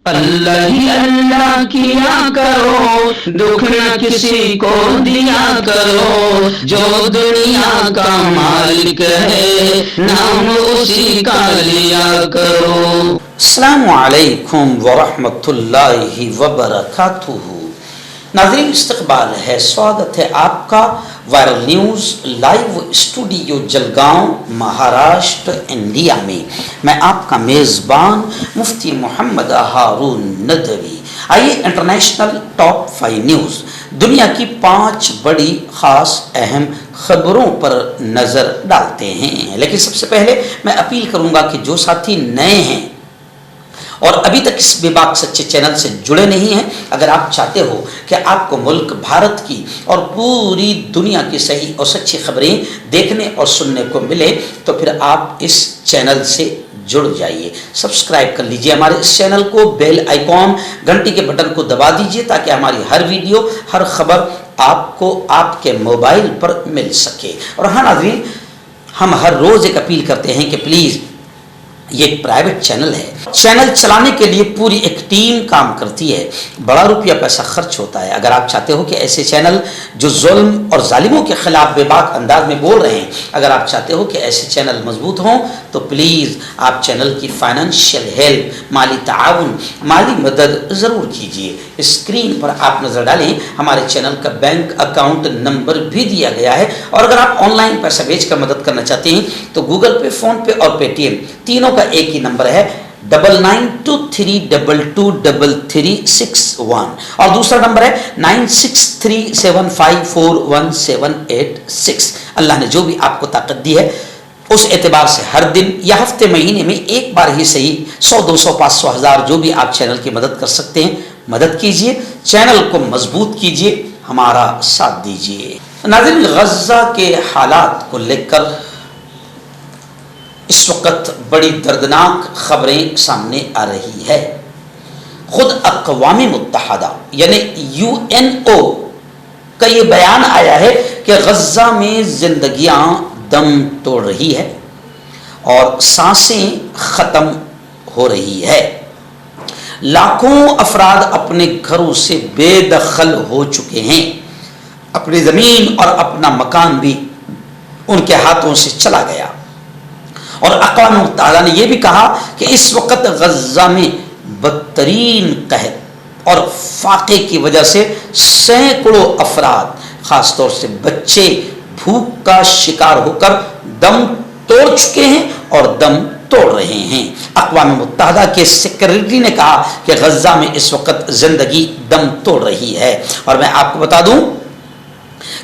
اللہ ہی اللہ کیا کرو، دکھ نہ کسی کو دیا کرو، جو دنیا کا مالک ہے نام اسی کا لیا کرو۔ السلام علیکم ورحمۃ اللہ وبرکاتہ۔ ناظرین، استقبال ہے، سواگت ہے آپ کا viral news live studio Jalgaon Maharashtra India میں۔ میں آپ کا میزبان مفتی محمد ہارون ندوی۔ آئیے انٹرنیشنل ٹاپ 5 نیوز، دنیا کی 5 بڑی خاص اہم خبروں پر نظر ڈالتے ہیں۔ لیکن سب سے پہلے میں اپیل کروں گا کہ جو ساتھی نئے ہیں اور ابھی تک اس بے باک سچے چینل سے جڑے نہیں ہیں، اگر آپ چاہتے ہو کہ آپ کو ملک بھارت کی اور پوری دنیا کی صحیح اور سچی خبریں دیکھنے اور سننے کو ملے تو پھر آپ اس چینل سے جڑ جائیے، سبسکرائب کر لیجئے ہمارے اس چینل کو، بیل آئیکن گھنٹی کے بٹن کو دبا دیجئے تاکہ ہماری ہر ویڈیو، ہر خبر آپ کو آپ کے موبائل پر مل سکے۔ اور ہاں ناظرین، ہم ہر روز ایک اپیل کرتے ہیں کہ پلیز، یہ ایک پرائیویٹ چینل ہے، چینل چلانے کے لیے پوری ایک ٹیم کام کرتی ہے، بڑا روپیہ پیسہ خرچ ہوتا ہے۔ اگر آپ چاہتے ہو کہ ایسے چینل جو ظلم اور ظالموں کے خلاف بے باک انداز میں بول رہے ہیں، اگر آپ چاہتے ہو کہ ایسے چینل مضبوط ہوں تو پلیز آپ چینل کی فائنینشیل ہیلپ، مالی تعاون، مالی مدد ضرور کیجیے۔ اسکرین پر آپ نظر ڈالیں، ہمارے چینل کا بینک اکاؤنٹ نمبر بھی دیا گیا ہے، اور اگر آپ آن لائن پیسہ بھیج کر مدد کرنا چاہتے ہیں تو گوگل پے، فون پے اور پے ٹی ایم تینوں کا ایک ہی نمبر ہے 9923223361، اور دوسرا نمبر ہے 9637541786۔ اللہ نے جو بھی آپ کو طاقت دی ہے اس اعتبار سے ہر دن یا ہفتے مہینے میں ایک بار ہی صحیح 100 200 500 1000 جو بھی آپ چینل کی مدد کر سکتے ہیں مدد کیجئے، چینل کو مضبوط کیجئے، ہمارا ساتھ دیجئے۔ ناظرین، غزہ کے حالات کو لے کر اس وقت بڑی دردناک خبریں سامنے آ رہی ہے۔ خود اقوام متحدہ یعنی UNO کا یہ بیان آیا ہے کہ غزہ میں زندگیاں دم توڑ رہی ہے اور سانسیں ختم ہو رہی ہے۔ لاکھوں افراد اپنے گھروں سے بے دخل ہو چکے ہیں، اپنی زمین اور اپنا مکان بھی ان کے ہاتھوں سے چلا گیا، اور اقوام متحدہ نے یہ بھی کہا کہ اس وقت غزہ میں بدترین قحط اور فاقے کی وجہ سے سینکڑوں افراد، خاص طور سے بچے، بھوک کا شکار ہو کر دم توڑ چکے ہیں اور دم توڑ رہے ہیں۔ اقوام متحدہ کے سیکریٹری نے کہا کہ غزہ میں اس وقت زندگی دم توڑ رہی ہے، اور میں آپ کو بتا دوں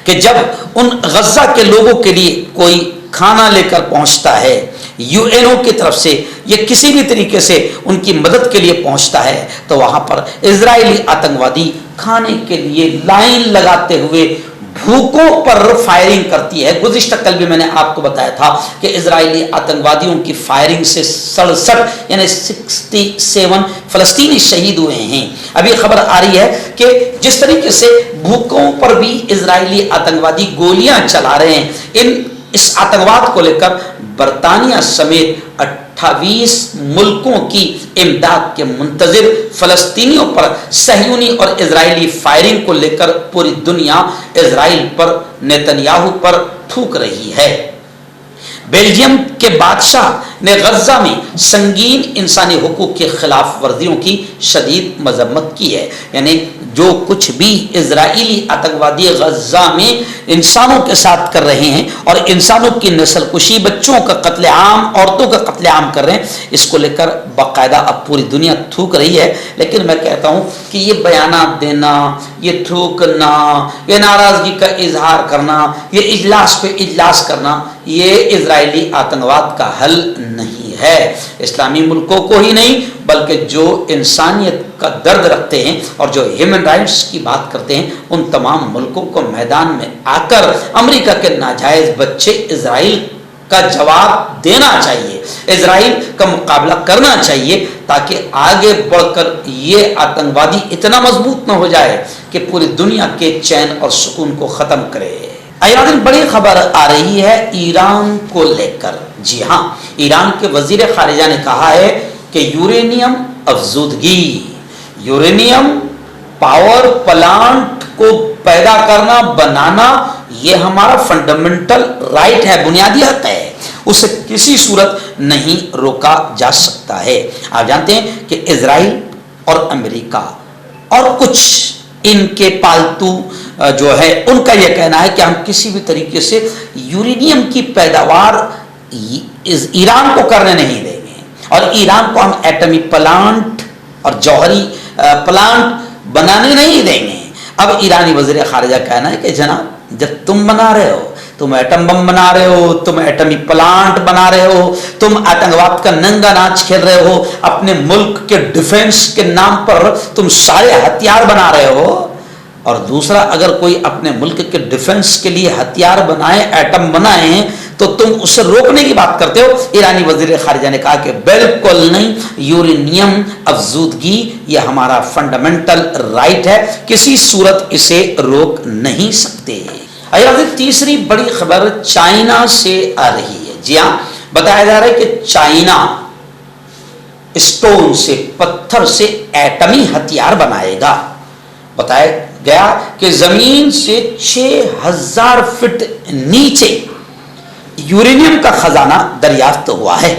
کہ جب ان غزہ کے لوگوں کے لیے کوئی کھانا لے کر پہنچتا ہے UNO کی طرف سے یا کسی بھی طریقے سے ان کی مدد کے لیے پہنچتا ہے تو وہاں پر اسرائیلی آتنکوادی کھانے کے لیے لائن لگاتے ہوئے بھوکوں پر فائرنگ کرتی ہے۔ گزشتہ کل بھی میں نے آپ کو بتایا تھا کہ اسرائیلی آتنکوادیوں کی فائرنگ سے 67 یعنی 67 فلسطینی شہید ہوئے ہیں۔ ابھی خبر آ رہی ہے کہ جس طریقے سے بھوکوں پر بھی اسرائیلی آتنکوادی گولیاں چلا رہے ہیں، اس آتنکواد کو لے کر برطانیہ سمیت 28 ملکوں کی امداد کے منتظر فلسطینیوں پر صہیونی اور اسرائیلی فائرنگ کو لے کر پوری دنیا اسرائیل پر، نیتنیاہو پر تھوک رہی ہے۔ بیلجیم کے بادشاہ نے غزہ میں سنگین انسانی حقوق کے خلاف ورزیوں کی شدید مذمت کی ہے، یعنی جو کچھ بھی اسرائیلی آتنکوادی غزہ میں انسانوں کے ساتھ کر رہے ہیں اور انسانوں کی نسل کشی، بچوں کا قتل عام، عورتوں کا قتل عام کر رہے ہیں، اس کو لے کر باقاعدہ اب پوری دنیا تھوک رہی ہے۔ لیکن میں کہتا ہوں کہ یہ بیانات دینا، یہ تھوکنا، یہ ناراضگی کا اظہار کرنا، یہ اجلاس پہ اجلاس کرنا، یہ اسرائیلی آتنکواد کا حل نہیں ہے۔ اسلامی ملکوں کو ہی نہیں بلکہ جو انسانیت کا درد رکھتے ہیں اور جو ہیومن رائٹس کی بات کرتے ہیں، ان تمام ملکوں کو میدان میں آ کر امریکہ کے ناجائز بچے اسرائیل کا جواب دینا چاہیے، اسرائیل کا مقابلہ کرنا چاہیے، تاکہ آگے بڑھ کر یہ آتنکوادی اتنا مضبوط نہ ہو جائے کہ پوری دنیا کے چین اور سکون کو ختم کرے۔ ایران بڑی خبر آ رہی ہے ایران کو لے کر۔ جی ہاں، ایران کے وزیر خارجہ نے کہا ہے کہ یورینیم افزودگی. یورینیم پاور پلانٹ کو پیدا کرنا بنانا یہ ہمارا فنڈامنٹل رائٹ ہے, بنیادی حق ہے, اسے کسی صورت نہیں روکا جا سکتا ہے. آپ جانتے ہیں کہ اسرائیل اور امریکہ اور کچھ ان کے پالتو جو ہے ان کا یہ کہنا ہے کہ ہم کسی بھی طریقے سے یورینیم کی پیداوار ایران کو کرنے نہیں دیں گے, اور ایران کو ہم ایٹمی پلانٹ اور جوہری پلانٹ بنانے نہیں دیں گے. اب ایرانی وزیر خارجہ کہنا ہے کہ جناب جب تم بنا رہے ہو, تم ایٹم بم بنا رہے ہو, تم ایٹمی پلانٹ بنا رہے ہو, تم آتنکواد کا ننگا ناچ کھیل رہے ہو, اپنے ملک کے ڈیفنس کے نام پر تم سارے ہتھیار بنا رہے ہو, اور دوسرا اگر کوئی اپنے ملک کے ڈیفنس کے لیے ہتھیار بنائے, ایٹم بنائے, تو تم اسے روکنے کی بات کرتے ہو. ایرانی وزیر خارجہ نے کہا کہ بالکل نہیں, یورینیم افزودگی یہ ہمارا فنڈامنٹل رائٹ ہے, کسی صورت اسے روک نہیں سکتے. تیسری بڑی خبر چائنا سے آ رہی ہے. جی ہاں, بتایا جا رہا ہے کہ چائنا اسٹون سے, پتھر سے ایٹمی ہتھیار بنائے گا. بتایا گیا کہ زمین سے 6000 فٹ نیچے یورینیم کا خزانہ دریافت ہوا ہے.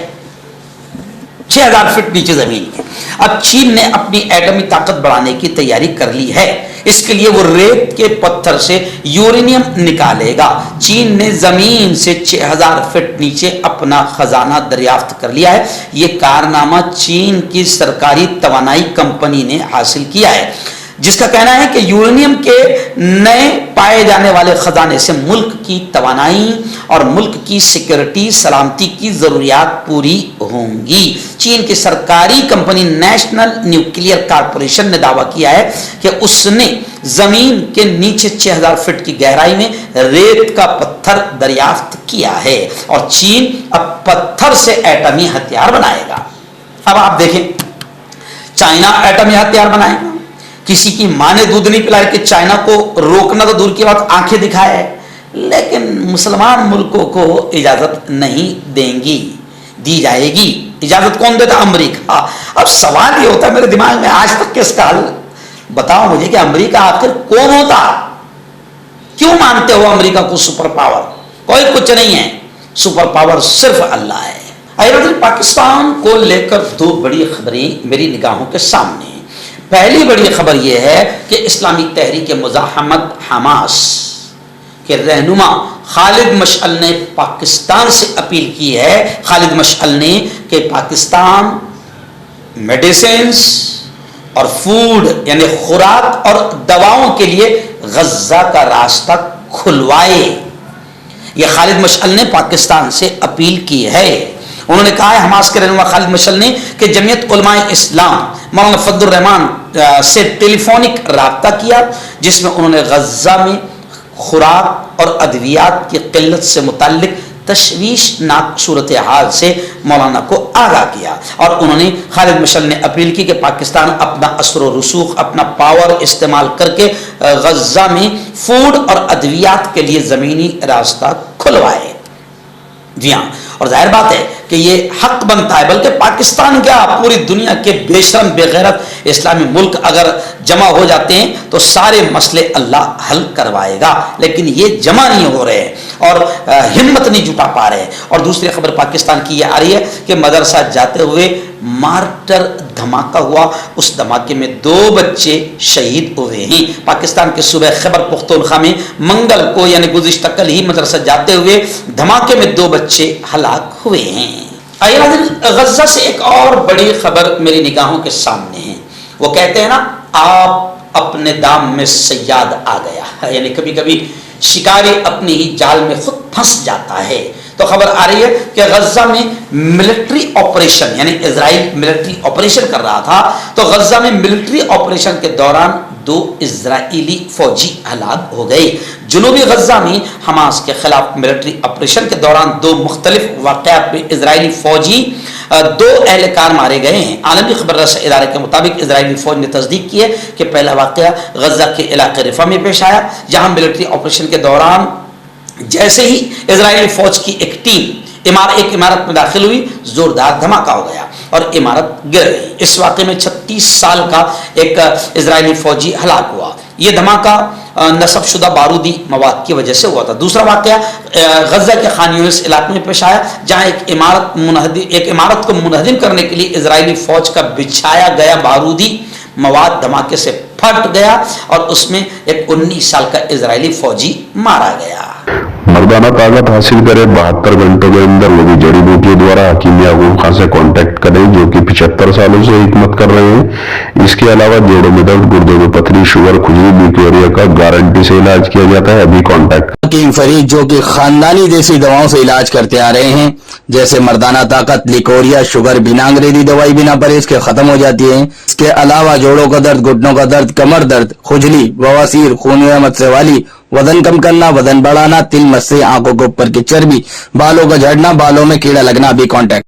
6000 فٹ نیچے زمین کے. اب چین نے اپنی ایٹمی طاقت بڑھانے کی تیاری کر لی ہے. اس کے لیے وہ ریت کے پتھر سے یورینیم نکالے گا. چین نے زمین سے 6000 فٹ نیچے اپنا خزانہ دریافت کر لیا ہے. یہ کارنامہ چین کی سرکاری توانائی کمپنی نے حاصل کیا ہے, جس کا کہنا ہے کہ یورینیم کے نئے پائے جانے والے خزانے سے ملک کی توانائی اور ملک کی سیکورٹی سلامتی کی ضروریات پوری ہوں گی. چین کی سرکاری کمپنی نیشنل نیوکلیئر کارپوریشن نے دعویٰ کیا ہے کہ اس نے زمین کے نیچے 6000 فٹ کی گہرائی میں ریت کا پتھر دریافت کیا ہے, اور چین اب پتھر سے ایٹمی ہتھیار بنائے گا. اب آپ دیکھیں, چائنا ایٹمی ہتھیار بنائے گا. کسی کی ماں نے دودھ نہیں پلایا کہ چائنا کو روکنا تو دور کی بات, آنکھیں دکھائے, لیکن مسلمان ملکوں کو اجازت نہیں دیں گی, دی جائے گی. اجازت کون دیتا؟ امریکہ. اب سوال یہ ہوتا ہے میرے دماغ میں آج تک کس کا حل بتاؤ مجھے کہ امریکہ آخر کون ہوتا؟ کیوں مانتے ہو امریکہ کو سپر پاور؟ کوئی کچھ نہیں ہے, سپر پاور صرف اللہ ہے. پاکستان کو لے کر دو بڑی خبریں میری نگاہوں کے سامنے ہیں. پہلی بڑی خبر یہ ہے کہ اسلامی تحریک مزاحمت حماس کے رہنما خالد مشعل نے پاکستان سے اپیل کی ہے. خالد مشعل نے کہ پاکستان میڈیسنز اور فوڈ یعنی خوراک اور دواؤں کے لیے غزہ کا راستہ کھلوائے. یہ خالد مشعل نے پاکستان سے اپیل کی ہے. انہوں نے کہا ہے حماس کے رہنما خالد مشعل نے کہ جمعیت علماء اسلام مولانا فضل الرحمان سے ٹیلی فونک رابطہ کیا, جس میں انہوں نے غزہ میں خوراک اور ادویات کی قلت سے متعلق تشویشناک صورتحال سے مولانا کو آگاہ کیا. اور انہوں نے خالد مشعل نے اپیل کی کہ پاکستان اپنا اثر و رسوخ, اپنا پاور استعمال کر کے غزہ میں فوڈ اور ادویات کے لیے زمینی راستہ کھلوائے. جی ہاں, اور ظاہر بات ہے کہ یہ حق بنتا ہے, بلکہ پاکستان کیا پوری دنیا کے بے شرم بے غیرت اسلامی ملک اگر جمع ہو جاتے ہیں تو سارے مسئلے اللہ حل کروائے گا, لیکن یہ جمع نہیں ہو رہے اور ہمت نہیں جٹا پا رہے. اور دوسری خبر پاکستان کی یہ آ رہی ہے کہ مدرسہ جاتے ہوئے مارٹر دھماکہ ہوا, اس دھماکے میں 2 بچے شہید ہوئے ہیں. پاکستان کے صوبہ خیبر پختونخوا میں منگل کو یعنی گزشتہ کل ہی مدرسہ جاتے ہوئے دھماکے میں 2 بچے ہلاک ہوئے ہیں. غزہ سے ایک اور بڑی خبر میری نگاہوں کے سامنے ہے. وہ کہتے ہیں نا, آپ اپنے دام میں صیاد آ گیا, یعنی کبھی کبھی شکاری اپنی ہی جال میں خود پھنس جاتا ہے. تو خبر آ رہی ہے کہ غزہ میں ملٹری آپریشن یعنی اسرائیل ملٹری آپریشن کر رہا تھا, تو غزہ میں ملٹری آپریشن کے دوران 2 اسرائیلی فوجی ہلاک ہو گئے. جنوبی غزہ میں حماس کے خلاف ملٹری آپریشن کے دوران 2 مختلف واقعات میں اسرائیلی فوجی 2 اہلکار مارے گئے ہیں. عالمی خبر رساں ادارے کے مطابق اسرائیلی فوج نے تصدیق کی ہے کہ پہلا واقعہ غزہ کے علاقے رفح میں پیش آیا, جہاں ملٹری آپریشن کے دوران جیسے ہی اسرائیلی فوج کی ایک ٹیم ایک عمارت میں داخل ہوئی, زوردار دھماکہ ہو گیا. اور عمارت گر گئی. اس واقعے میں 36 سال کا ایک اسرائیلی فوجی ہلاک ہوا. یہ دھماکہ نصب شدہ بارودی مواد کی وجہ سے ہوا تھا. دوسرا واقعہ غزہ کے خان یونس علاقے میں پیش آیا, جہاں ایک عمارت کو منہدم کرنے کے لیے اسرائیلی فوج کا بچھایا گیا بارودی مواد دھماکے سے پھٹ گیا اور اس میں ایک 19 سال کا اسرائیلی فوجی مارا گیا. مردانہ طاقت حاصل کرے 72 گھنٹوں کے اندر وہ بھی جڑی بوٹیوں دوارا حکیم یعقوب خان سے کانٹیکٹ کریں جو کہ 75 سالوں سے حکمت کر رہے ہیں. اس کے علاوہ جوڑوں میں درد, گردوں میں پتھری, شوگر, کھجلی, لیکوریا کا گارنٹی سے علاج کیا جاتا ہے. ابھی کانٹیکٹ. حکیم فرید جو کہ خاندانی دیسی دواؤں سے علاج کرتے آ رہے ہیں, جیسے مردانہ طاقت, لیکوریا, شوگر, بنا انگریزی دوائی بنا پرہیز کے ختم ہو جاتی ہے. اس کے علاوہ جوڑوں کا درد, گھٹنوں کا درد, کمر درد, کھجلی, بواسیر, خون یا مت والی, وزن کم کرنا, وزن بڑھانا, تل مس سے, آنکھوں کے اوپر کی چربی, بالوں کا جھڑنا, بالوں میں کیڑا لگنا. ابھی کانٹیکٹ.